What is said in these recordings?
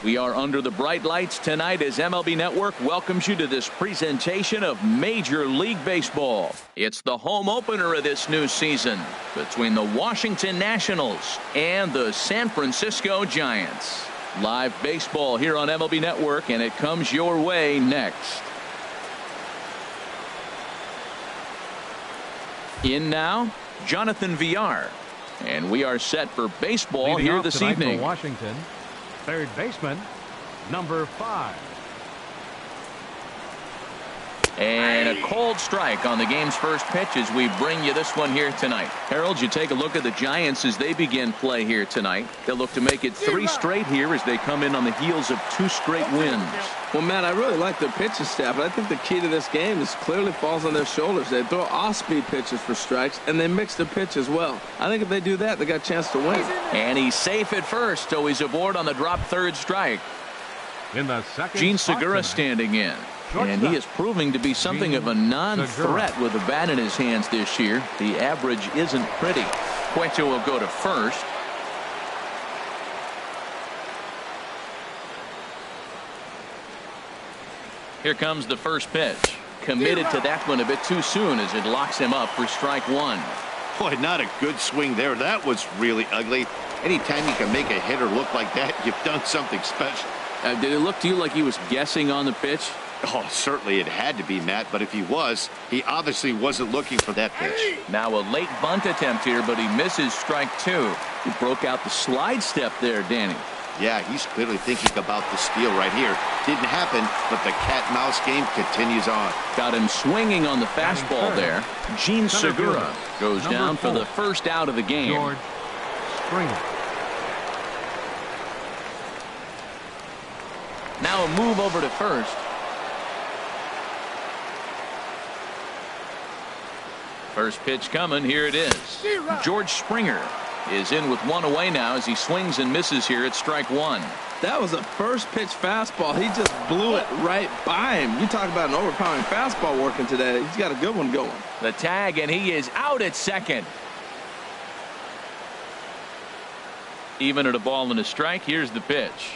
We are under the bright lights tonight as MLB Network welcomes you to this presentation of Major League Baseball. It's the home opener of this new season between the Washington Nationals and the San Francisco Giants. Live baseball here on MLB Network, and it comes your way next. In now, Jonathan Villar. And we are set for baseball leading here this evening. For Washington, third baseman, number 5. And a cold strike on the game's first pitch as we bring you this one here tonight. Harold, you take a look at the Giants as they begin play here tonight. They'll look to make it 3 straight here as they come in on the heels of 2 straight wins. Well, Matt, I really like their pitching staff, but I think the key to this game is clearly falls on their shoulders. They throw off-speed pitches for strikes, and they mix their pitch as well. I think if they do that, they got a chance to win. And he's safe at first, so he's aboard on the drop third strike. In the second, Gene Segura standing in. And he is proving to be something of a non-threat with the bat in his hands this year. The average isn't pretty. Cueto will go to first. Here comes the first pitch. Committed to that one a bit too soon as it locks him up for strike 1. Boy, not a good swing there. That was really ugly. Anytime you can make a hitter look like that, you've done something special. Did it look to you like he was guessing on the pitch? Oh, certainly it had to be, Matt, but if he was, he obviously wasn't looking for that pitch. Now a late bunt attempt here, but he misses strike 2. He broke out the slide step there, Danny. Yeah, he's clearly thinking about the steal right here. Didn't happen, but the cat-mouse game continues on. Got him swinging on the fastball there. Gene Segura goes down for the first out of the game. George Springer. Now a move over to first. First pitch coming. Here it is. George Springer is in with 1 away now as he swings and misses here at strike 1. That was a first pitch fastball. He just blew it right by him. You talk about an overpowering fastball working today. He's got a good one going. The tag, and he is out at second. Even at a ball and a strike. Here's the pitch.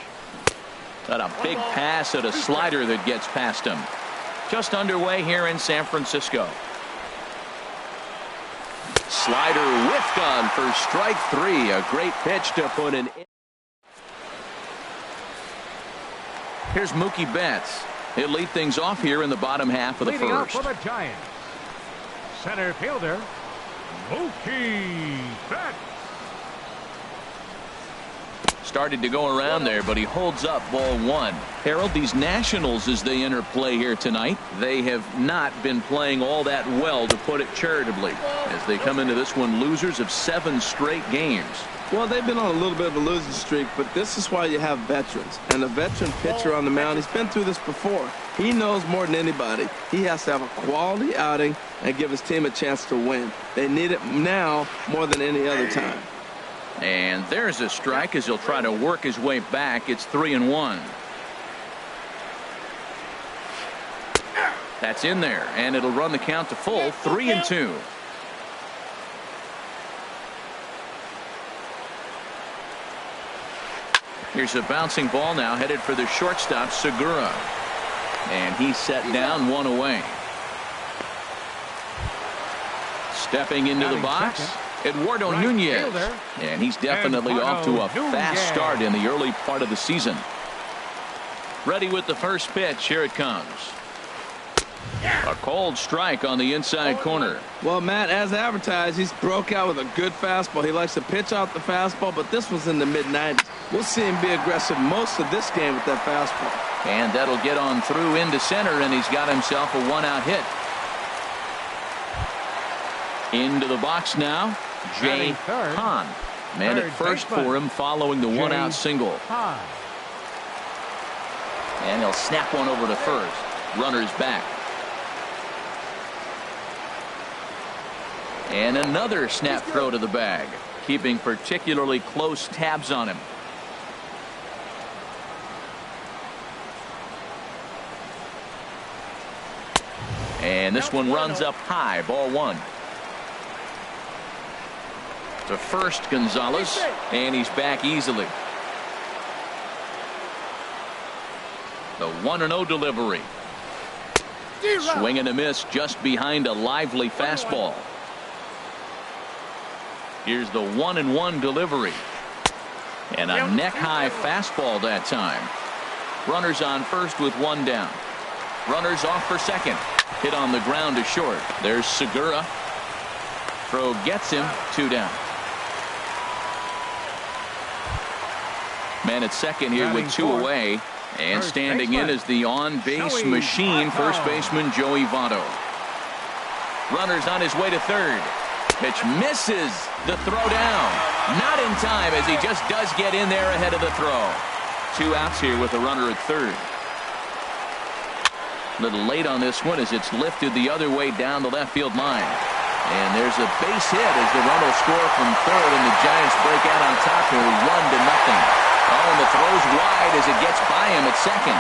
Got a big pass at a slider that gets past him. Just underway here in San Francisco. Slider whiffed on for strike 3. A great pitch to put an. Here's Mookie Betts. He'll lead things off here in the bottom half of the Leading first. up for the Giants, center fielder Mookie Betts. Started to go around there, but he holds up ball 1. Harold, these Nationals, as they enter play here tonight, they have not been playing all that well, to put it charitably, as they come into this one losers of 7 straight games. Well, they've been on a little bit of a losing streak, but this is why you have veterans. And a veteran pitcher on the mound, he's been through this before. He knows more than anybody. He has to have a quality outing and give his team a chance to win. They need it now more than any other time. And there's a strike as he'll try to work his way back. It's 3-1. That's in there, and it'll run the count to full. 3-2. Here's a bouncing ball now headed for the shortstop, Segura. And he's set down 1 away. Stepping into the box, Eduardo Nunez. And he's definitely off to a fast start in the early part of the season. Ready with the first pitch. Here it comes. A cold strike on the inside corner. Well, Matt, as advertised, he's broke out with a good fastball. He likes to pitch out the fastball, but this was in the mid-90s. We'll see him be aggressive most of this game with that fastball. And that'll get on through into center, and he's got himself a 1-out hit. Into the box now, Jay Hahn. Man at first for him following the 1-out single. And he'll snap one over to first. Runner's back. And another snap throw to the bag, keeping particularly close tabs on him. And this one runs up high, ball 1. To first, Gonzalez, and he's back easily. The 1-0 delivery. Swing and a miss just behind a lively fastball. Here's the 1-1 delivery. And a neck-high fastball that time. Runners on first with one down. Runners off for second. Hit on the ground to short. There's Segura. Throw gets him. 2 down. Man at second here with 2 away. And standing in is the on-base machine, first baseman Joey Votto. Runners on his way to third. Pitch misses. The throw down. Not in time, as he just does get in there ahead of the throw. 2 outs here with a runner at third. A little late on this one as it's lifted the other way down the left field line. And there's a base hit as the run will score from third, and the Giants break out on top here 1-0. Oh, and the throw's wide as it gets by him at second.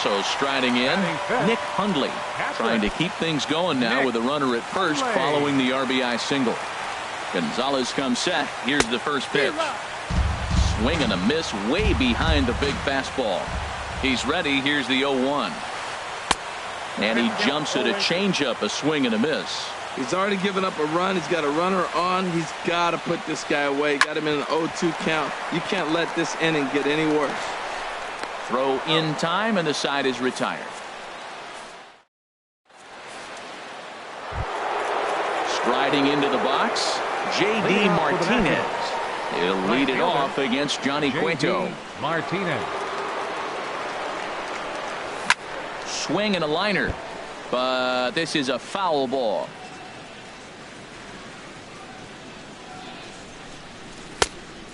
So striding in, Nick Hundley trying to keep things going now with a runner at first following the RBI single. Gonzalez comes set. Here's the first pitch. Swing and a miss way behind the big fastball. He's ready. Here's the 0-1. And he jumps at a changeup, a swing and a miss. He's already given up a run. He's got a runner on. He's got to put this guy away. Got him in an 0-2 count. You can't let this inning get any worse. Throw in time, and the side is retired. Striding into the box, J.D. Martinez. He'll lead it off against Johnny Cueto. Martinez. Swing and a liner, but this is a foul ball.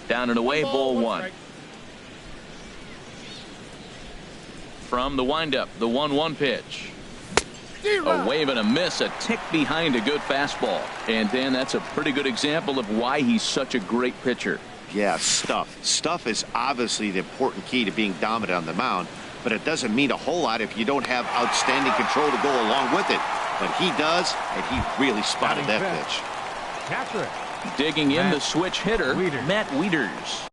Down and away, ball 1. From the windup, the 1-1 pitch. A wave and a miss, a tick behind a good fastball. And Dan, that's a pretty good example of why he's such a great pitcher. Yeah, stuff. Stuff is obviously the important key to being dominant on the mound, but it doesn't mean a whole lot if you don't have outstanding control to go along with it. But he does, and he really spotted that pitch. Catcher it. Digging in the switch hitter, Matt Wieters.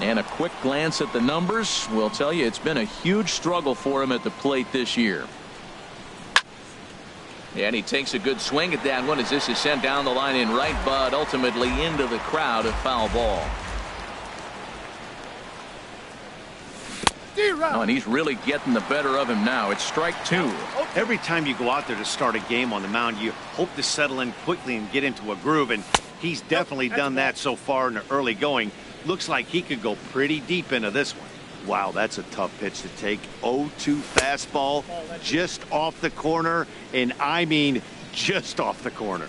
And a quick glance at the numbers will tell you it's been a huge struggle for him at the plate this year. And he takes a good swing at that one as this is sent down the line in right, but ultimately into the crowd, a foul ball. Oh, and he's really getting the better of him now. It's strike 2. Every time you go out there to start a game on the mound, you hope to settle in quickly and get into a groove, and he's definitely done that so far in the early going. Looks like he could go pretty deep into this one. Wow, that's a tough pitch to take. 0-2 fastball just off the corner, and I mean just off the corner.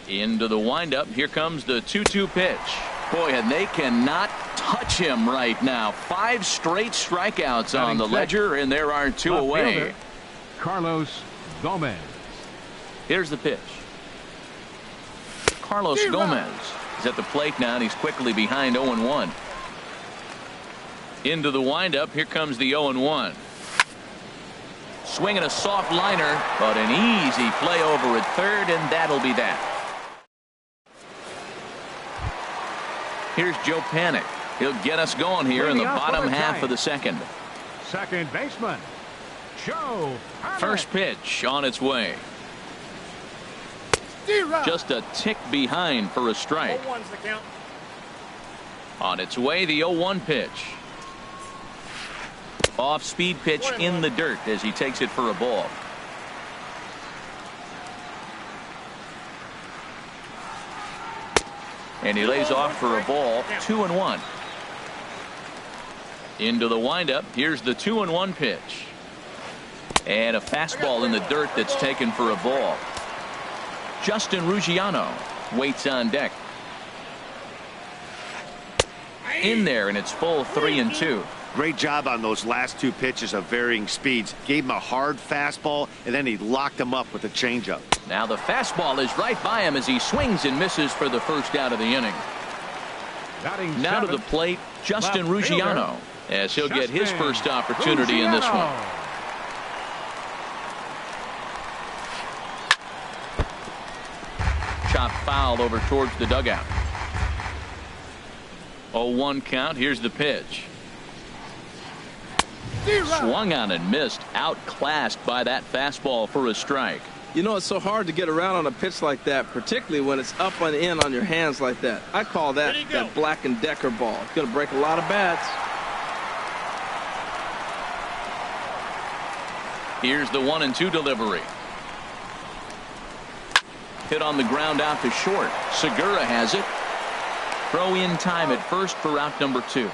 Into the windup. Here comes the 2-2 pitch. Boy, and they cannot touch him right now. 5 straight strikeouts on the ledger, and there are 2 away. Carlos Gomez. Here's the pitch. Carlos Gomez is at the plate now, and he's quickly behind 0-1. Into the windup. Here comes the 0-1. Swinging a soft liner, but an easy play over at third, and that'll be that. Here's Joe Panik. He'll get us going here in the bottom half of the second. Second baseman, Joe Panik. First pitch on its way. Just a tick behind for a strike. On its way, the 0-1 pitch. Off-speed pitch in the dirt as he takes it for a ball. And he lays off for a ball. 2-1. Into the windup. Here's the 2-1 pitch. And a fastball in the dirt that's taken for a ball. Justin Ruggiano waits on deck. In there, and it's full 3-2. Great job on those last 2 pitches of varying speeds. Gave him a hard fastball, and then he locked him up with a changeup. Now the fastball is right by him as he swings and misses for the first out of the inning. Batting Now to the seventh, plate, Justin left fielder, Ruggiano, as he'll get his Justin first opportunity in this one. Ruggiano. Chop foul over towards the dugout. 0-1 count. Here's the pitch. Swung on and missed. Outclassed by that fastball for a strike. You know, it's so hard to get around on a pitch like that, particularly when it's up and in on your hands like that. I call that that Black & Decker ball. It's going to break a lot of bats. Here's the 1-2 delivery. Hit on the ground out to short. Segura has it. Throw in time at first for out number 2.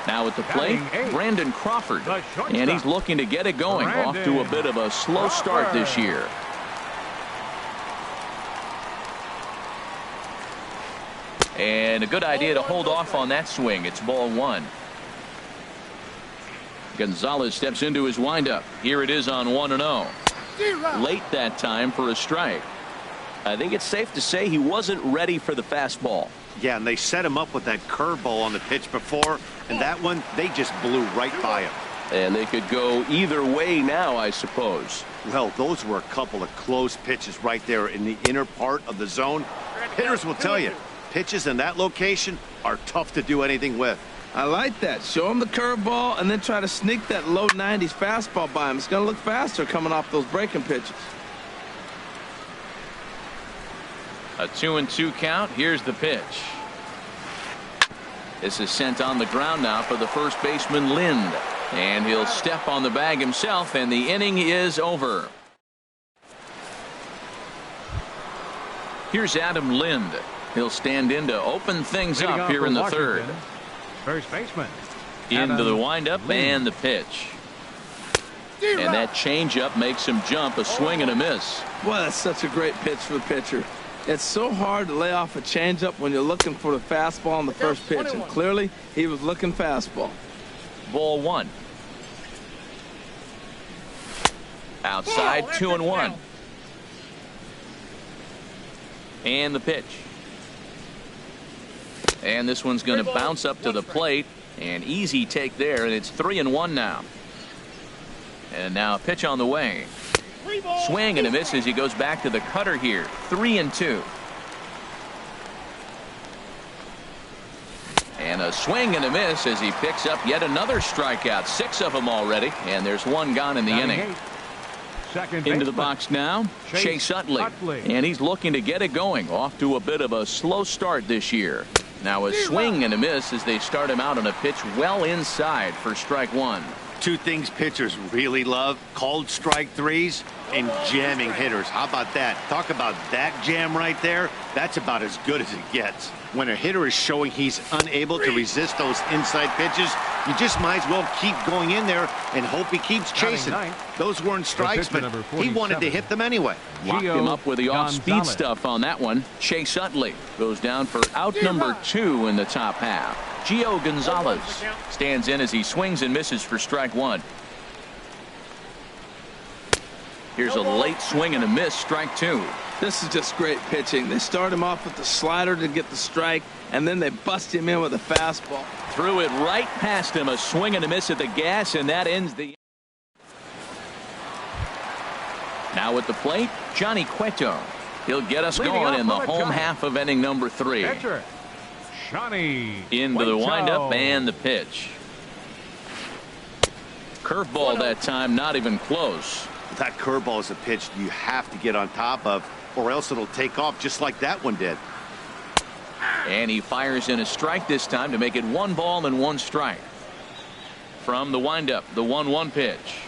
Now at the plate, Brandon Crawford, and he's looking to get it going. Off to a bit of a slow start this year. And a good idea to hold off on that swing. It's ball 1. Gonzalez steps into his windup. Here it is on 1-0. Late that time for a strike. I think it's safe to say he wasn't ready for the fastball. Yeah, and they set him up with that curveball on the pitch before, and that one, they just blew right by him. And they could go either way now, I suppose. Well, those were a couple of close pitches right there in the inner part of the zone. Hitters will tell you, pitches in that location are tough to do anything with. I like that. Show him the curveball and then try to sneak that low 90s fastball by him. It's going to look faster coming off those breaking pitches. A 2-2 count. Here's the pitch. This is sent on the ground now for the first baseman, Lind. And he'll step on the bag himself, and the inning is over. Here's Adam Lind. He'll stand in to open things up here in the third. First baseman. Into the windup and the pitch. And that changeup makes him jump. A swing and a miss. Well, that's such a great pitch for the pitcher. It's so hard to lay off a changeup when you're looking for the fastball on the first pitch. And clearly, he was looking fastball. Ball 1. Outside, 2-1. And the pitch. And this one's going to bounce up to the plate. An easy take there, and it's 3-1 now. And now a pitch on the way. Swing and a miss as he goes back to the cutter here. 3-2. And a swing and a miss as he picks up yet another strikeout. 6 of them already, and there's 1 gone in the inning. Into the box now, Chase Utley. And he's looking to get it going. Off to a bit of a slow start this year. Now a swing and a miss as they start him out on a pitch well inside for strike 1. 2 things pitchers really love: called strike threes and jamming hitters. How about that? Talk about that jam right there. That's about as good as it gets. When a hitter is showing he's unable to resist those inside pitches, you just might as well keep going in there and hope he keeps chasing. Those weren't strikes, but he wanted to hit them anyway. Locked him up with the off-speed stuff on that one. Chase Utley goes down for out number 2 in the top half. Gio Gonzalez stands in as he swings and misses for strike 1. Here's a late swing and a miss, strike 2. This is just great pitching. They start him off with the slider to get the strike, and then they bust him in with a fastball. Threw it right past him. A swing and a miss at the gas, and that ends the. Now at the plate, Johnny Cueto. He'll get us going in the home half of inning number 3. Pitcher, Johnny Into the Cueto. windup and the pitch. Curveball that time, not even close. That curveball is a pitch you have to get on top of, or else it'll take off just like that one did. And he fires in a strike this time to make it 1 ball and 1 strike. From the windup, the 1-1 pitch.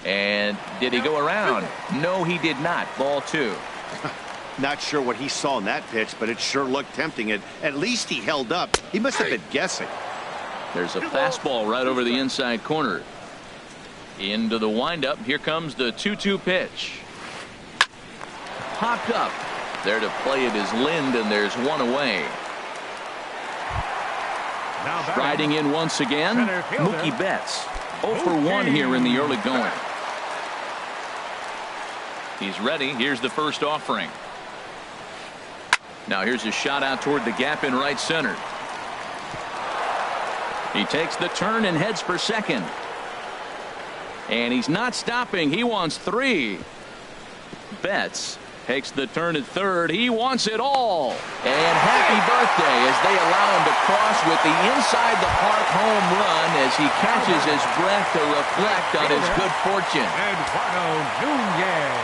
And did he go around? No, he did not. Ball 2. Not sure what he saw in that pitch, but it sure looked tempting. At least he held up. He must have been guessing. There's a fastball right over the inside corner. Into the windup. Here comes the 2-2 pitch. Popped up. There to play it is Lind, and there's 1 away. Riding in once again, Mookie Betts. 0 for 1 here in the early going. He's ready. Here's the first offering. Now here's a shot out toward the gap in right center. He takes the turn and heads for second. And he's not stopping. He wants 3. Betts takes the turn at third. He wants it all. And happy birthday as they allow him to cross with the inside the park home run as he catches his breath to reflect on his good fortune. Eduardo Nunez.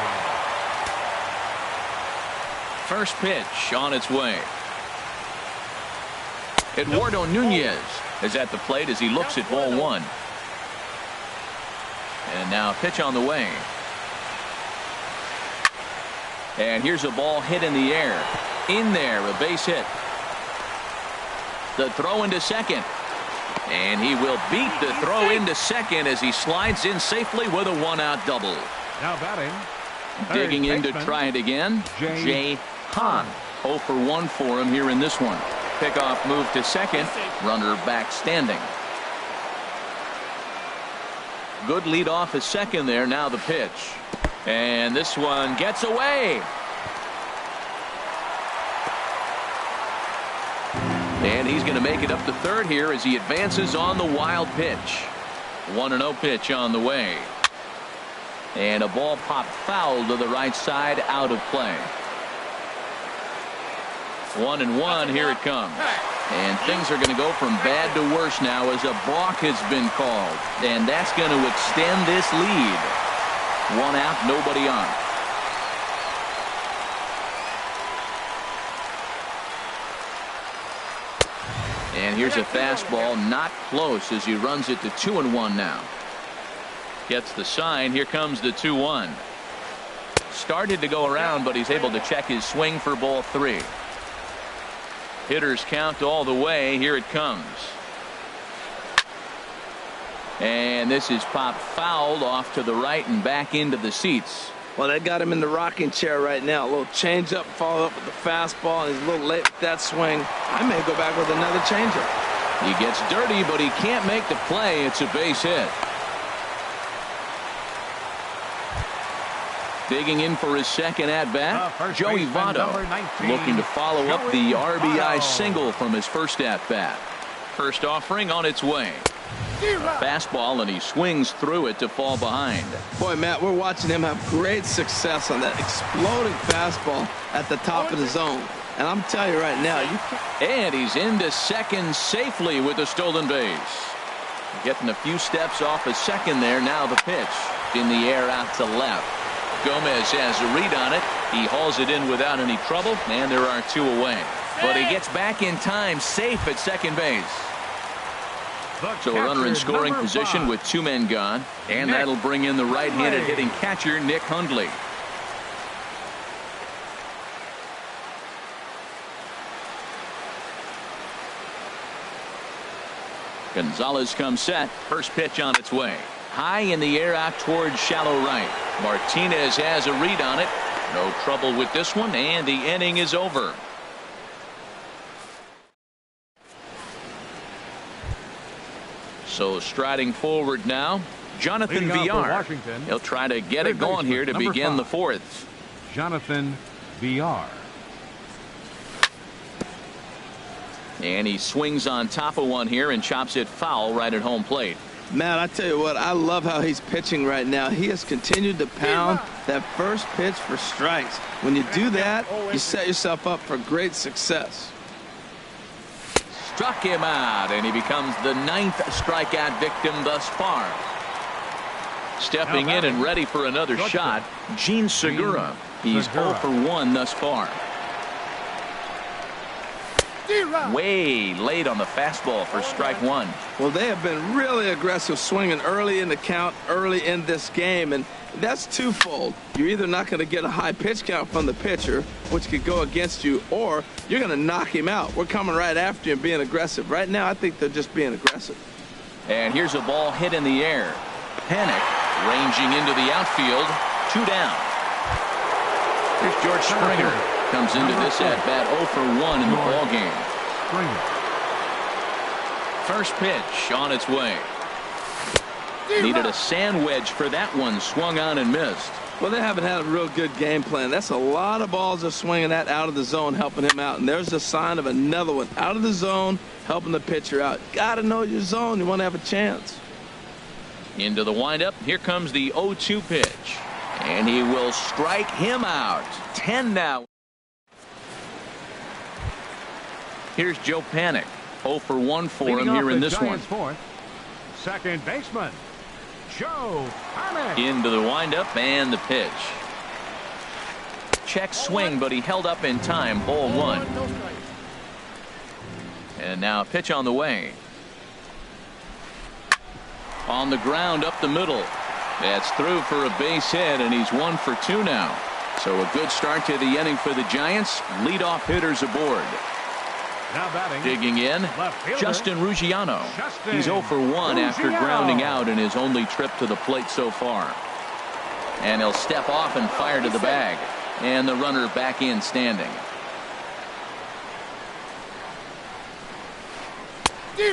First pitch on its way. Eduardo Nunez is at the plate as he looks at ball 1. And now a pitch on the way. And here's a ball hit in the air. In there, a base hit. The throw into second. And he will beat the throw into second as he slides in safely with a 1-out double. Now batting. Digging in to try it again. Jay Hahn. 0 for 1 for him here in this one. Pickoff move to second. Runner back standing. Good lead off at second there. Now the pitch. And this one gets away. And he's going to make it up to third here as he advances on the wild pitch. 1-0 pitch on the way. And a ball popped foul to the right side, out of play. 1-1, here it comes. And things are going to go from bad to worse now as a balk has been called. And that's going to extend this lead. 1 out, nobody on. And here's a fastball, not close as he runs it to 2-1 now. Gets the sign. Here comes the 2-1. Started to go around, but he's able to check his swing for ball 3. Hitters count all the way. Here it comes. And this is popped fouled off to the right and back into the seats. Well, they got him in the rocking chair right now. A little changeup, follow up with the fastball. He's a little late with that swing. I may go back with another changeup. He gets dirty, but he can't make the play. It's a base hit. Digging in for his second at-bat, Joey Votto, looking to follow up the RBI single from his first at-bat. First offering on its way. Fastball, and he swings through it to fall behind. Boy, Matt, we're watching him have great success on that exploding fastball at the top of the zone. And I'm telling you right now, you can't. And he's into second safely with a stolen base. Getting a few steps off a second there. Now the pitch in the air out to left. Gomez has a read on it. He hauls it in without any trouble, and there are 2 away. But he gets back in time, safe at second base. So a runner in scoring position with 2 men gone, and that'll bring in the right-handed hitting catcher, Nick Hundley. Gonzalez comes set. First pitch on its way. High in the air out towards shallow right. Martinez has a read on it. No trouble with this one, and the inning is over. So striding forward now, Jonathan Villar. He'll try to get it going here to begin the 4th. Jonathan Villar. And he swings on top of one here and chops it foul right at home plate. Matt, I tell you what, I love how he's pitching right now. He has continued to pound that first pitch for strikes. When you do that, you set yourself up for great success. Struck him out, and he becomes the 9th strikeout victim thus far. Stepping in and ready for another shot, Gene Segura. He's 0 for 1 thus far. Way late on the fastball for strike 1. Well, they have been really aggressive swinging early in the count, early in this game, and that's twofold. You're either not going to get a high pitch count from the pitcher, which could go against you, or you're going to knock him out. We're coming right after you and being aggressive. Right now, I think they're just being aggressive. And here's a ball hit in the air. Panic ranging into the outfield. 2 down. Here's George Springer. Comes into this at-bat 0 for 1 in the ballgame. First pitch on its way. Needed a sand wedge for that one. Swung on and missed. Well, they haven't had a real good game plan. That's a lot of balls they're swinging at out of the zone, helping him out. And there's a sign of another one out of the zone, helping the pitcher out. Got to know your zone. You want to have a chance. Into the windup. Here comes the 0-2 pitch. And he will strike him out. 10 now. Here's Joe Panik. 0 for 1 for him here in this one. Fourth, second baseman, Joe Panik. Into the windup and the pitch. Check swing, but he held up in time. Ball 1. And now a pitch on the way. On the ground up the middle. That's through for a base hit, and he's 1 for 2 now. So a good start to the inning for the Giants. Leadoff hitters aboard. Now batting, digging in, Justin Ruggiano. He's 0 for 1 after grounding out in his only trip to the plate so far. And he'll step off and fire to the bag. And the runner back in standing.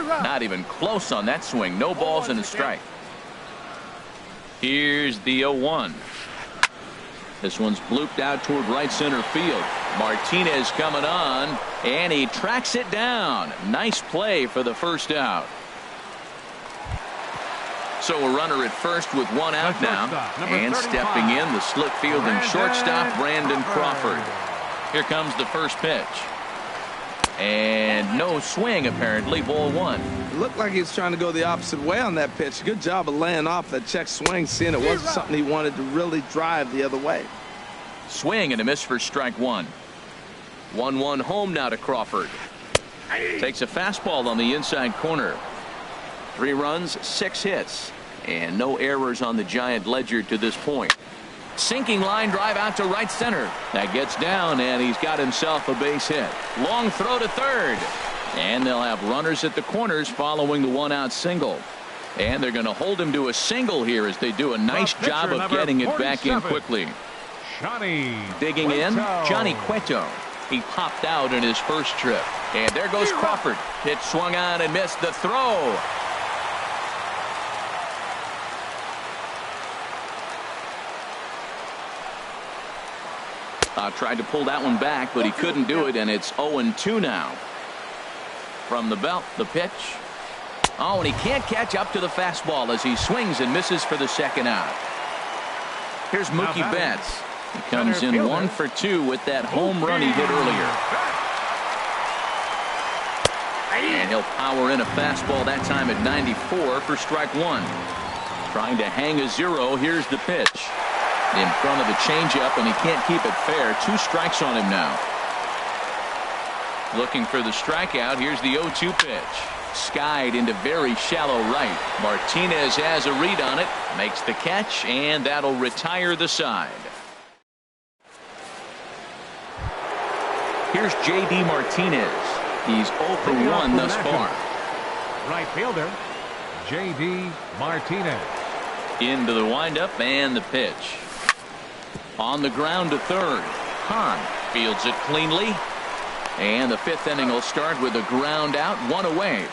Not even close on that swing. No balls and a strike. Here's the 0-1. This one's blooped out toward right center field. Martinez coming on, and he tracks it down. Nice play for the first out. So a runner at first with 1 out now. And stepping in, the slick fielding shortstop, Brandon Crawford. Here comes the first pitch. And no swing, apparently. Ball 1. It looked like he was trying to go the opposite way on that pitch. Good job of laying off that check swing, seeing it wasn't something he wanted to really drive the other way. Swing and a miss for strike 1. 1-1 home now to Crawford. Takes a fastball on the inside corner. 3 runs, 6 hits, and no errors on the Giant ledger to this point. Sinking line drive out to right center. That gets down, and he's got himself a base hit. Long throw to third. And they'll have runners at the corners following the 1-out single. And they're going to hold him to a single here as they do a nice job of getting it back in quickly. Digging in, Johnny Cueto. He popped out in his first trip. And there goes Crawford. Pitch swung on and missed the throw. Tried to pull that one back, but he couldn't do it, and it's 0-2 now. From the belt, the pitch. Oh, and he can't catch up to the fastball as he swings and misses for the second out. Here's Mookie Betts. He comes in 1 for 2 with that home run he hit earlier. And he'll power in a fastball that time at 94 for strike 1. Trying to hang a 0. Here's the pitch. In front of the changeup, and he can't keep it fair. 2 strikes on him now. Looking for the strikeout. Here's the 0-2 pitch. Skied into very shallow right. Martinez has a read on it. Makes the catch, and that'll retire the side. Here's J.D. Martinez. He's 0 for 1 thus far. Right fielder, J.D. Martinez. Into the windup and the pitch. On the ground to third. Hahn fields it cleanly. And the 5th inning will start with a ground out, 1 away.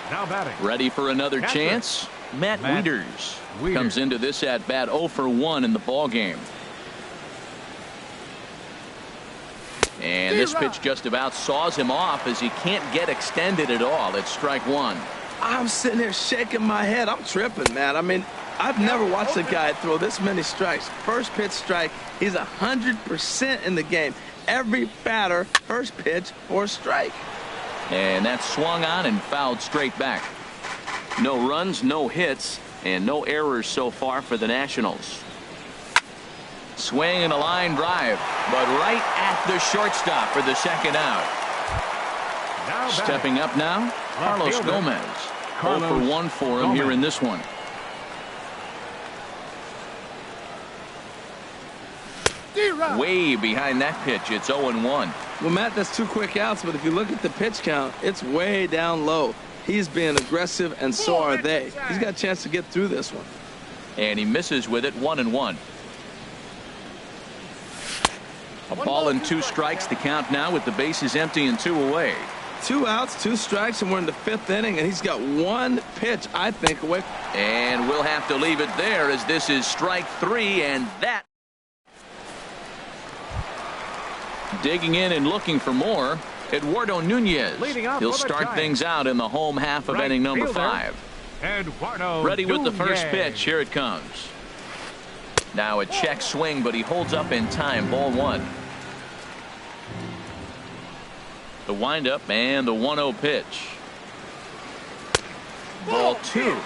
Now batting. Ready for another chance? Matt Wieters comes into this at bat 0 for 1 in the ball game. And this pitch just about saws him off as he can't get extended at all. It's strike 1. I'm sitting here shaking my head. I'm tripping, man. I mean, I've never watched a guy throw this many strikes. First pitch strike. He's 100% in the game. Every batter, first pitch or strike. And that's swung on and fouled straight back. No runs, no hits, and no errors so far for the Nationals. Swing and a line drive, but right at the shortstop for the second out. Stepping up now, Carlos Gomez. 0 for 1 for him here in this one. Way behind that pitch. It's 0-1. Well, Matt, that's 2 quick outs, but if you look at the pitch count, it's way down low. He's being aggressive, and so are they. He's got a chance to get through this one. And he misses with it, 1-1. A ball and 2 strikes. The count now with the bases empty and 2 away. 2 outs, 2 strikes, and we're in the 5th inning, and he's got 1 pitch, I think, away. And we'll have to leave it there as this is strike 3, and that. Digging in and looking for more, Eduardo Nunez. He'll start things out in the home half of inning number 5. Eduardo Ready with the Nunez. first pitch. Here it comes. Now a check swing, but he holds up in time. Ball 1. The windup and the 1-0 pitch. Ball 2.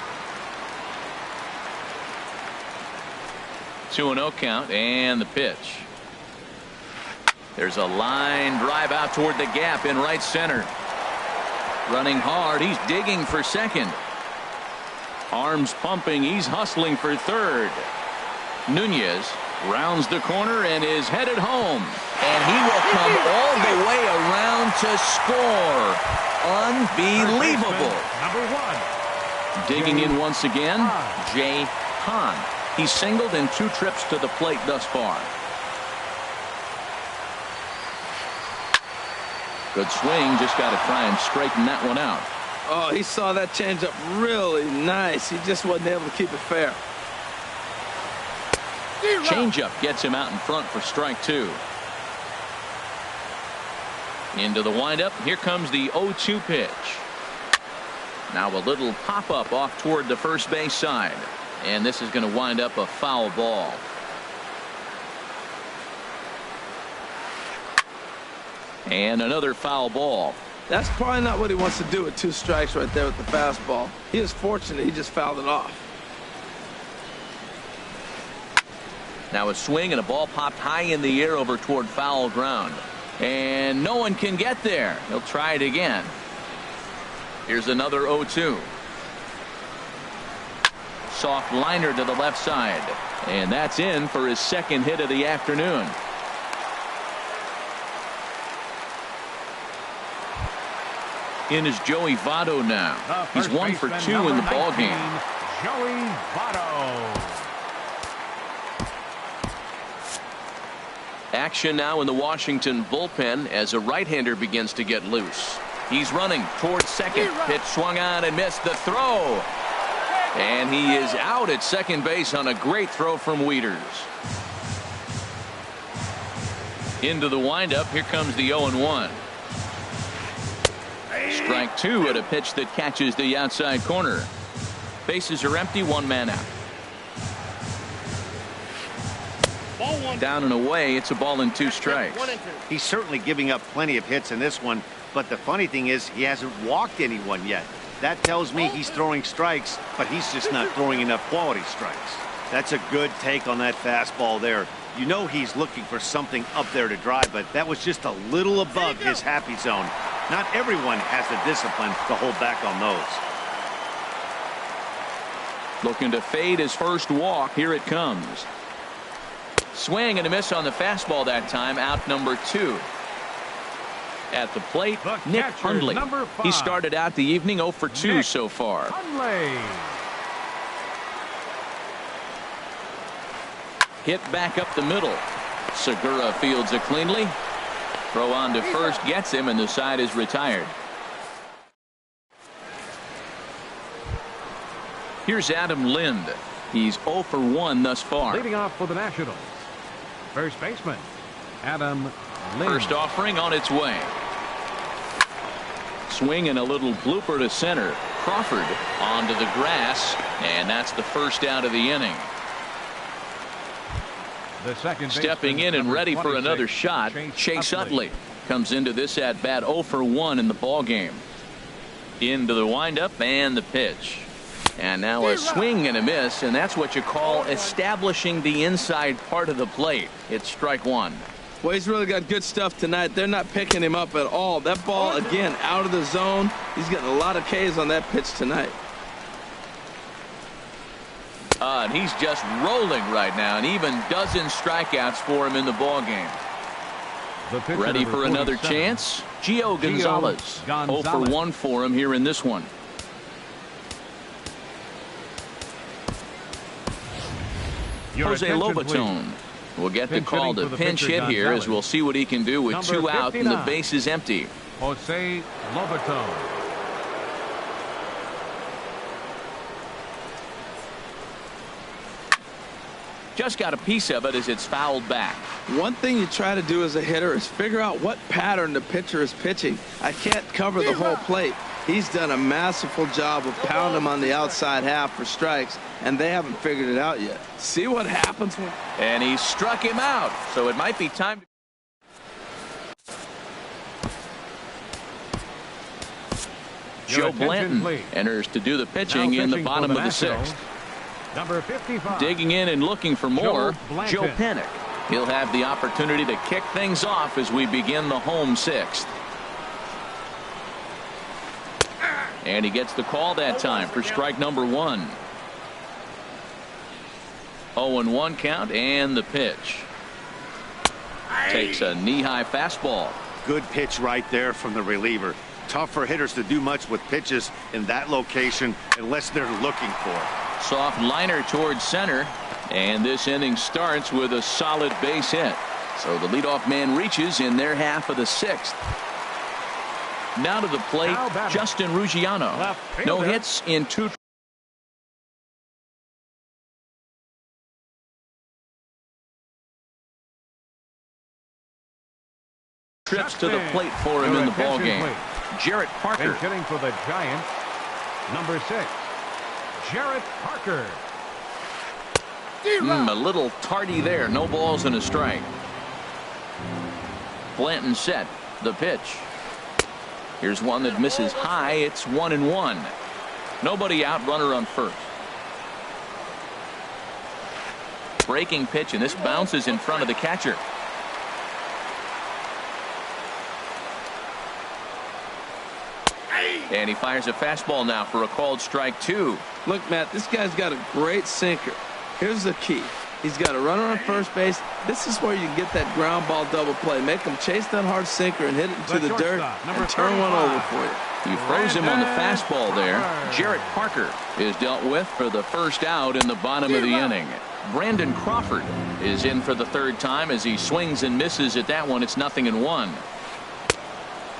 2-0 count and the pitch. There's a line drive out toward the gap in right center. Running hard. He's digging for second. Arms pumping. He's hustling for third. Nunez rounds the corner and is headed home. And he will come all the way around to score. Unbelievable. Number 1. Digging in once again, Jay Hahn. He's singled in 2 trips to the plate thus far. Good swing. Just got to try and straighten that one out. Oh, he saw that changeup really nice. He just wasn't able to keep it fair. Changeup gets him out in front for strike 2. Into the windup. Here comes the 0-2 pitch. Now a little pop-up off toward the first base side. And this is going to wind up a foul ball. And another foul ball. That's probably not what he wants to do with 2 strikes right there with the fastball. He was fortunate he just fouled it off. Now a swing and a ball popped high in the air over toward foul ground. And no one can get there. He'll try it again. Here's another 0-2. Soft liner to the left side. And that's in for his second hit of the afternoon. In is Joey Votto now. He's 1 for 2 in the ball game. Joey Votto. Action now in the Washington bullpen as a right-hander begins to get loose. He's running towards second. Pitch swung on and missed the throw. And he is out at second base on a great throw from Wieters. Into the windup. Here comes the 0-1. Strike 2 at a pitch that catches the outside corner. Bases are empty. 1 man out. Down and away. It's a ball and 2 strikes. He's certainly giving up plenty of hits in this one, but the funny thing is he hasn't walked anyone yet. That tells me he's throwing strikes, but he's just not throwing enough quality strikes. That's a good take on that fastball there. You know he's looking for something up there to drive, but that was just a little above his happy zone. Not everyone has the discipline to hold back on those. Looking to fade his first walk. Here it comes. Swing and a miss on the fastball that time. Out number 2. At the plate, Nick Hundley. He started out the evening 0 for 2 so far. Hundley. Hit back up the middle. Segura fields it cleanly. Throw on to first gets him, and the side is retired. Here's Adam Lind. He's 0 for 1 thus far. Leading off for the Nationals, first baseman Adam Lind. First offering on its way. Swing and a little blooper to center. Crawford onto the grass, and that's the first out of the inning. The second stepping in and ready for another shot. Chase Utley comes into this at bat 0 for 1 in the ball game. Into the windup and the pitch. And now a swing and a miss, and that's what you call establishing the inside part of the plate. It's strike 1. Well, he's really got good stuff tonight. They're not picking him up at all. That ball, again, out of the zone. He's getting a lot of Ks on that pitch tonight. And he's just rolling right now, and even dozen strikeouts for him in the ball game. Ready for another chance? Gio Gonzalez. 0 for 1 for him here in this one. Jose Lobaton will get the call to pinch hit here as we'll see what he can do with 2 out and the base is empty. Jose Lobato. Just got a piece of it as it's fouled back. One thing you try to do as a hitter is figure out what pattern the pitcher is pitching. I can't cover the whole plate. He's done a masterful job of pounding him on the outside half for strikes, and they haven't figured it out yet. See what happens when... And he struck him out, so it might be time to... Joe Blanton enters to do the pitching in the bottom of the sixth. Number 55. Digging in and looking for more, Joe Pennick. He'll have the opportunity to kick things off as we begin the home sixth. And he gets the call that time for strike number one. 0-1 count and the pitch. Takes a knee-high fastball. Good pitch right there from the reliever. Tough for hitters to do much with pitches in that location unless they're looking for it. Soft liner towards center, and this inning starts with a solid base hit. So the leadoff man reaches in their half of the sixth. Now to the plate, Justin Ruggiano. No hits in 2 trips to the plate for him in the ballgame. Jarrett Parker. Hitting for the Giants, number 6, Jarrett Parker. A little tardy there. No balls and a strike. Blanton set. The pitch. Here's one that misses high. It's 1-1. Nobody out. Runner on first. Breaking pitch, and this bounces in front of the catcher. And he fires a fastball now for a called strike 2. Look, Matt, this guy's got a great sinker. Here's the key. He's got a runner on first base. This is where you get that ground ball double play. Make him chase that hard sinker and hit it into the dirt and turn one over for you. He throws him on the fastball there. Jarrett Parker is dealt with for the first out in the bottom of the inning. Brandon Crawford is in for the third time as he swings and misses at that one. It's 0-1.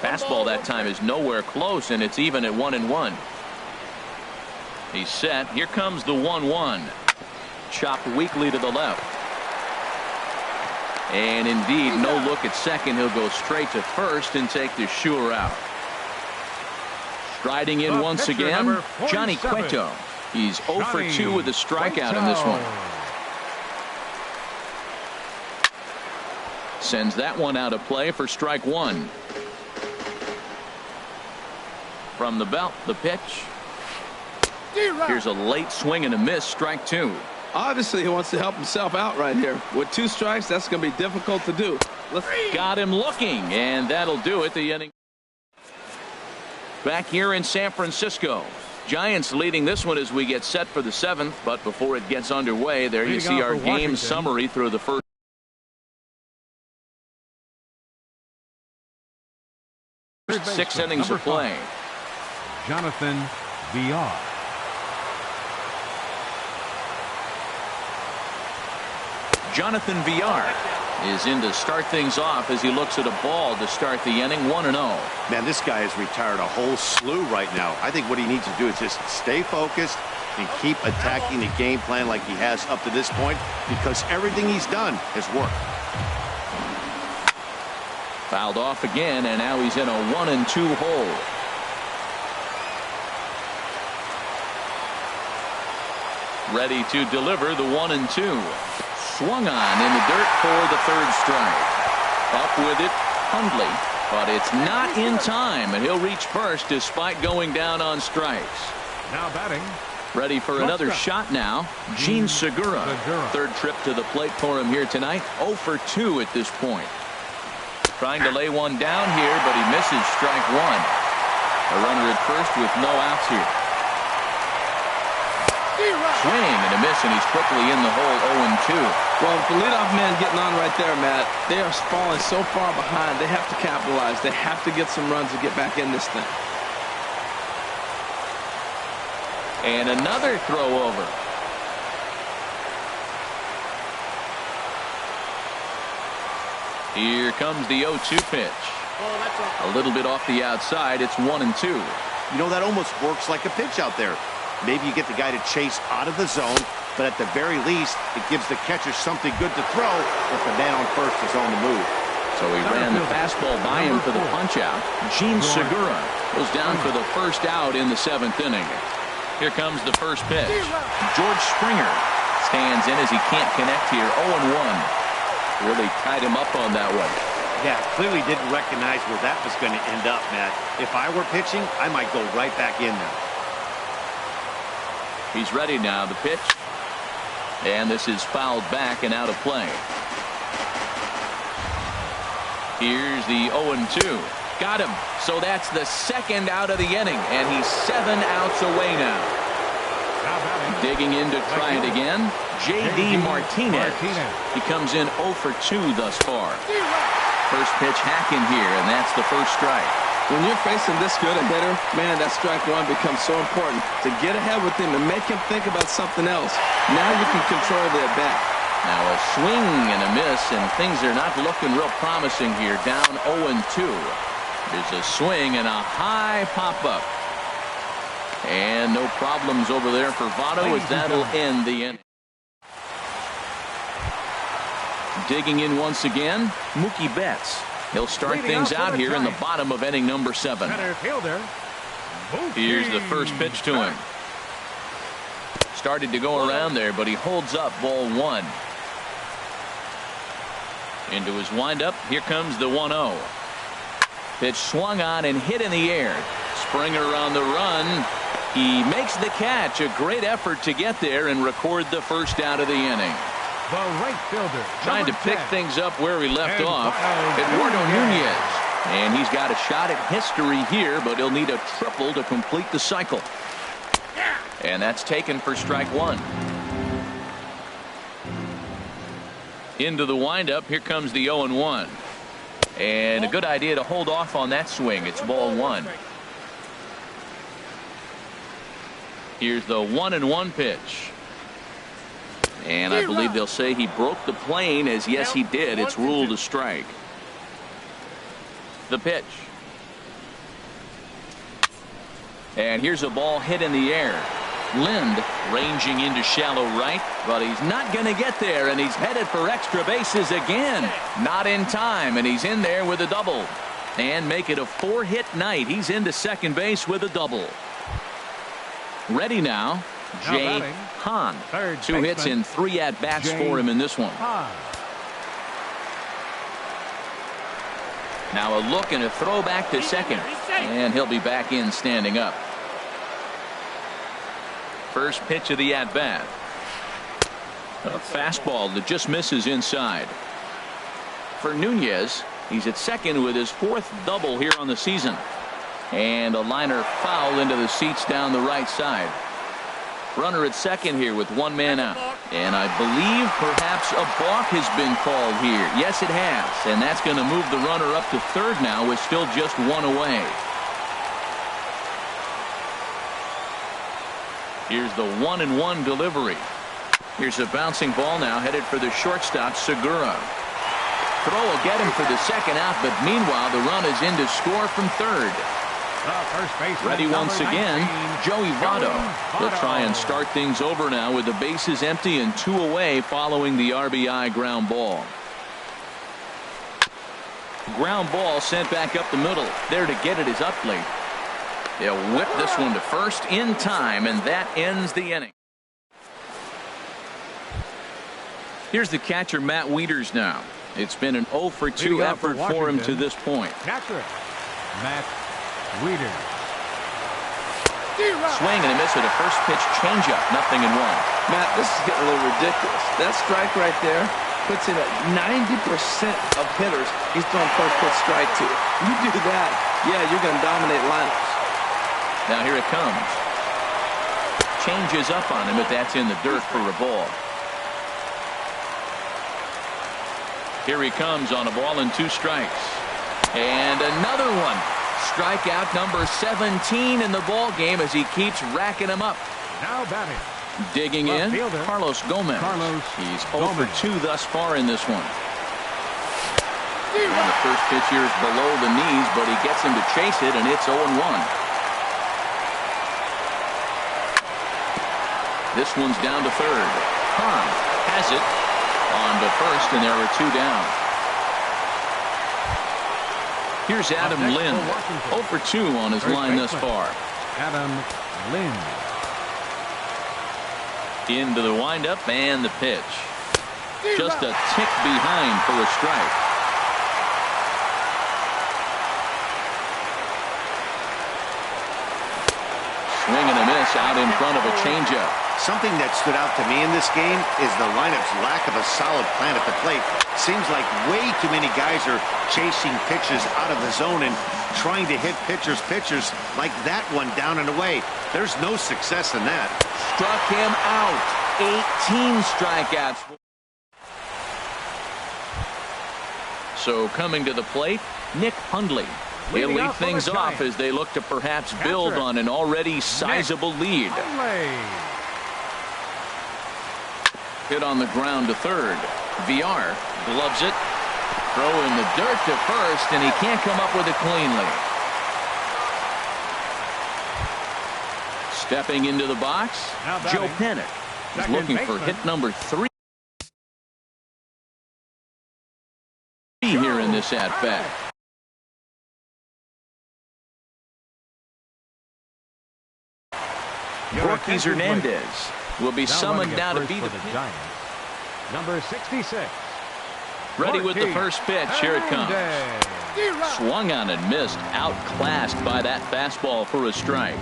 Fastball that time is nowhere close, and it's even at 1-1. He's set. Here comes the 1-1. Chopped weakly to the left. And indeed, no look at second. He'll go straight to first and take the sure out. Striding in once again, Johnny Cueto. He's 0 for 2 with a strikeout in this one. Sends that one out of play for strike 1. From the belt, the pitch. Here's a late swing and a miss, strike 2. Obviously, he wants to help himself out right here. With 2 strikes, that's going to be difficult to do. Got him looking, and that'll do it. The inning. Back here in San Francisco. Giants leading this one as we get set for the 7th, but before it gets underway, there you see our game summary through the first 6 innings of play. Jonathan Villar. Jonathan Villar is in to start things off as he looks at a ball to start the inning. 1-0. Man, this guy has retired a whole slew right now. I think what he needs to do is just stay focused and keep attacking the game plan like he has up to this point, because everything he's done has worked. Fouled off again, and now he's in a 1-2 hole. Ready to deliver the 1-2. Swung on in the dirt for the 3rd strike. Up with it, Hundley, but it's not in time, and he'll reach first despite going down on strikes. Now batting. Ready for another shot now, Gene Segura. 3rd trip to the plate for him here tonight. 0 for 2 at this point. Trying to lay one down here, but he misses strike 1. A runner at first with no outs here. Swing and a miss, and he's quickly in the hole. 0-2. Well, with the leadoff man getting on right there, Matt, they are falling so far behind. They have to capitalize. They have to get some runs to get back in this thing. And another throw over. Here comes the 0-2 pitch. A little bit off the outside. It's 1-2. You know, that almost works like a pitch out there. Maybe you get the guy to chase out of the zone, but at the very least, it gives the catcher something good to throw if the man on first is on the move. So he ran the fastball by him for the punch-out. Gene Segura goes down for the first out in the 7th inning. Here comes the first pitch. George Springer stands in as he can't connect here. 0-1. Really tied him up on that one. Yeah, clearly didn't recognize where that was going to end up, Matt. If I were pitching, I might go right back in there. He's ready now. The pitch. And this is fouled back and out of play. Here's the 0-2. Got him. So that's the second out of the inning, and he's 7 outs away now. Digging in to try it again, J.D. Martinez. He comes in 0 for 2 thus far. First pitch hacking here, and that's the first strike. When you're facing this good a hitter, man, that strike one becomes so important to get ahead with him and make him think about something else. Now you can control the at-bat. Now a swing and a miss, and things are not looking real promising here. Down 0-2. There's a swing and a high pop-up. And no problems over there for Votto as that'll end the inning. Digging in once again, Mookie Betts. He'll start things out here in the bottom of inning number 7. Here's the first pitch to him. Started to go around there, but he holds up ball 1. Into his windup, here comes the 1-0. Pitch swung on and hit in the air. Springer on the run. He makes the catch. A great effort to get there and record the first out of the inning. The right fielder, trying to pick things up where he left off. Eduardo Nunez. And he's got a shot at history here, but he'll need a triple to complete the cycle. And that's taken for strike 1. Into the windup. Here comes the 0-1. And a good idea to hold off on that swing. It's ball 1. Here's the 1-1 pitch. And I believe they'll say he broke the plane, as yes he did. It's ruled a strike. The pitch. And here's a ball hit in the air. Lind ranging into shallow right, but he's not going to get there, and he's headed for extra bases again. Not in time, and he's in there with a double. And make it a 4-hit night. He's into second base with a double. Ready now, Jay Hahn. 2 hits in 3 at-bats for him in this one. Now a look and a throw back to second, and he'll be back in standing up. First pitch of the at-bat. A fastball that just misses inside. For Nunez, he's at second with his 4th double here on the season. And a liner foul into the seats down the right side. Runner at second here with 1 man out. And I believe perhaps a balk has been called here. Yes, it has. And that's going to move the runner up to third now with still just 1 away. Here's the 1-1 delivery. Here's a bouncing ball now headed for the shortstop, Segura. Throw will get him for the second out, but meanwhile the run is in to score from third. Ready once again, Joey Votto. They'll try and start things over now with the bases empty and 2 away following the RBI ground ball. Ground ball sent back up the middle. There to get it is Utley. They'll whip this one to first in time, and that ends the inning. Here's the catcher, Matt Wieters now. It's been an 0 for 2 effort for him to this point. Matt Wieters. Swing and a miss with a first pitch changeup. 0-1. Matt, this is getting a little ridiculous. That strike right there puts him at 90% of hitters he's throwing first pitch strike to. You do that, yeah, you're going to dominate lineups. Now here it comes. Changes up on him, but that's in the dirt for a ball. Here he comes on a ball and 2 strikes. And another one. Strikeout number 17 in the ball game as he keeps racking them up. Now batting. Digging in, Carlos Gomez. He's 0 for 2 thus far in this one. The first pitch here is below the knees, but he gets him to chase it, and it's 0-1. This one's down to third. Hahn has it on to first, and there are 2 down. Here's Adam Lind, 0 for 2 on his line thus far. Adam Lind. Into the windup and the pitch. Just a tick behind for a strike. Swing and a miss out in front of a changeup. Something that stood out to me in this game is the lineup's lack of a solid plan at the plate. Seems like way too many guys are chasing pitches out of the zone and trying to hit pitchers like that one down and away. There's no success in that. Struck him out. 18 strikeouts. So coming to the plate, Nick Hundley. He'll lead things off as they look to perhaps build on an already sizable lead. Hit on the ground to third. VR gloves it. Throw in the dirt to first, and he can't come up with it cleanly. Stepping into the box, Joe Pennick is looking for hit number 3 here in this at-bat. Ortiz Hernandez will be summoned now to be the Giants. Number 66. Ready with the first pitch. Here it comes. Swung on and missed. Outclassed by that fastball for a strike.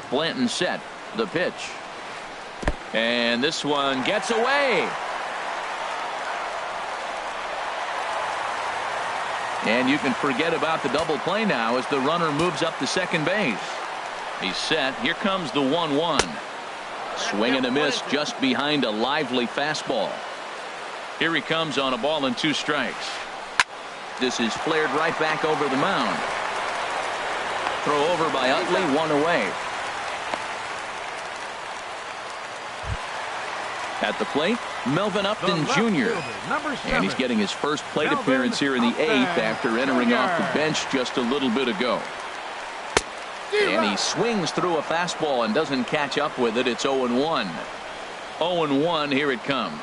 Blanton set the pitch. And this one gets away. And you can forget about the double play now as the runner moves up to second base. He's set. Here comes the 1-1. Swing and a miss just behind a lively fastball. Here he comes on a ball and 2 strikes. This is flared right back over the mound. Throw over by Utley, 1 away. At the plate, Melvin Upton Jr. And he's getting his first plate appearance here in the 8th after entering off the bench just a little bit ago. And he swings through a fastball and doesn't catch up with it. It's 0-1. 0-1, here it comes.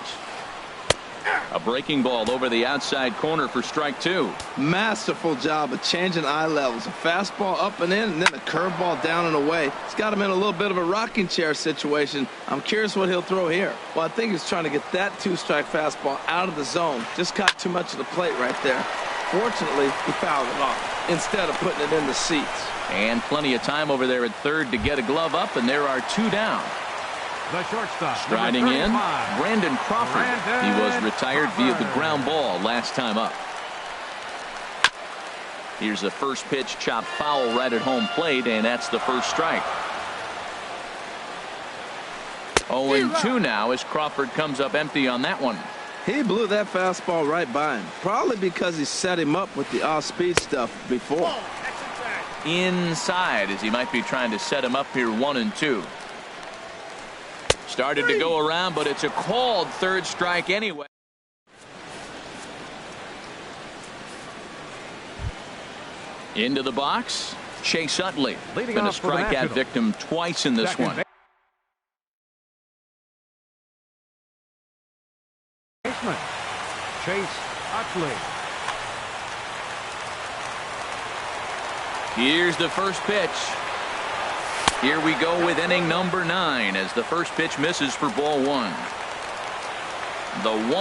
A breaking ball over the outside corner for strike 2. Masterful job of changing eye levels. A fastball up and in, and then a curveball down and away. It's got him in a little bit of a rocking chair situation. I'm curious what he'll throw here. Well, I think he's trying to get that 2-strike fastball out of the zone. Just caught too much of the plate right there. Fortunately, he fouled it off instead of putting it in the seats. And plenty of time over there at third to get a glove up, and there are 2 down. The shortstop. Striding in, Brandon Crawford. He was retired via the ground ball last time up. Here's the first pitch, chopped foul right at home plate, and that's the first strike. 0-2 now as Crawford comes up empty on that one. He blew that fastball right by him, probably because he set him up with the off-speed stuff before. Inside as he might be trying to set him up here 1-2. Started to go around, but it's a called third strike anyway. Into the box, Chase Utley. Been a strikeout victim twice in this one. Chase Utley. Here's the first pitch. Here we go with inning number 9 as the first pitch misses for ball 1. The 1-0.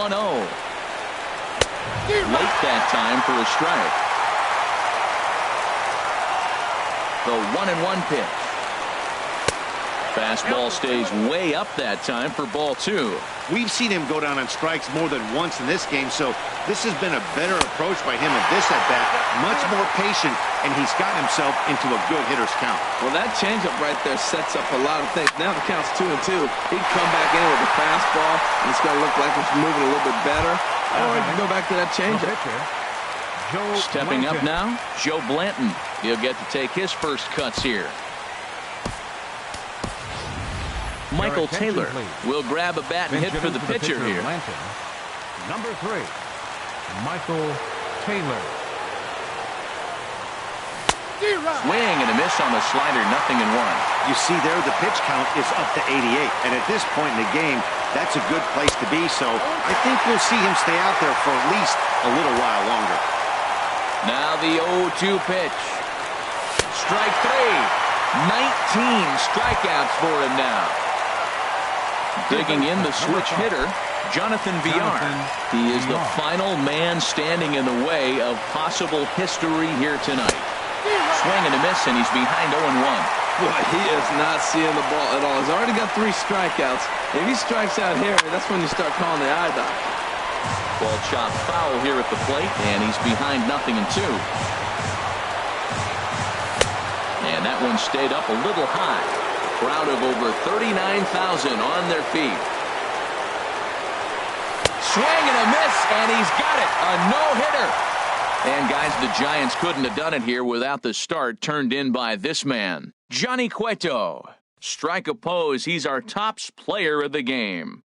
Late that time for a strike. The 1-1 pitch. Fastball stays way up that time for ball 2. We've seen him go down on strikes more than once in this game, so this has been a better approach by him at this at-bat. Much more patient, and he's got himself into a good hitter's count. Well, that changeup right there sets up a lot of things. Now the count's 2-2. He can come back in with a fastball, and it's going to look like it's moving a little bit better. Or he can go back to that changeup. Stepping up now, Joe Blanton. He'll get to take his first cuts here. Michael Taylor will grab a bat and hit for the pitcher here. number 3, Michael Taylor. Swing and a miss on the slider, 0-1. You see there, the pitch count is up to 88. And at this point in the game, that's a good place to be. So I think we'll see him stay out there for at least a little while longer. Now the 0-2 pitch. Strike 3. 19 strikeouts for him now. Digging in the switch hitter, Jonathan Villar. He is the final man standing in the way of possible history here tonight. Swing and a miss, and he's behind 0-1. Boy, he is not seeing the ball at all. He's already got 3 strikeouts. If he strikes out here, that's when you start calling the eye doctor. Ball chopped foul here at the plate, and he's behind 0-2. And that one stayed up a little high. Crowd of over 39,000 on their feet. Swing and a miss, and he's got it. A no-hitter. And, guys, the Giants couldn't have done it here without the start turned in by this man, Johnny Cueto. Strike oppose, he's our tops player of the game.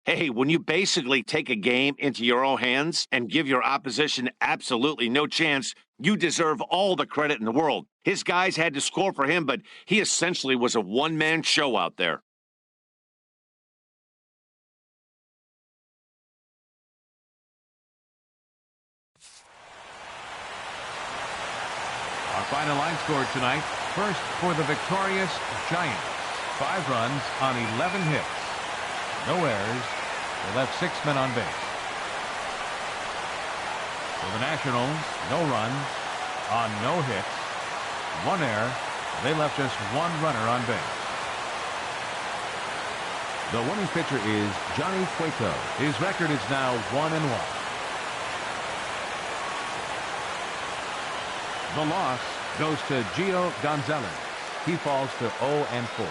Hey, when you basically take a game into your own hands and give your opposition absolutely no chance, you deserve all the credit in the world. His guys had to score for him, but he essentially was a one-man show out there. Our final line score tonight. First for the victorious Giants. 5 runs on 11 hits. No errors. They left 6 men on base. For the Nationals, no runs on no hits. 1 error. They left just 1 runner on base. The winning pitcher is Johnny Cueto. His record is now 1-1. The loss goes to Gio Gonzalez. He falls to 0-4.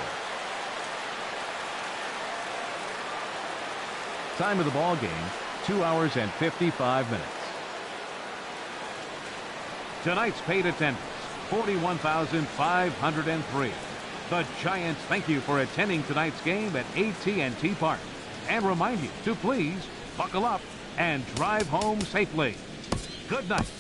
Time of the ball game, 2 hours and 55 minutes. Tonight's paid attendance, 41,503. The Giants thank you for attending tonight's game at AT&T Park and remind you to please buckle up and drive home safely. Good night.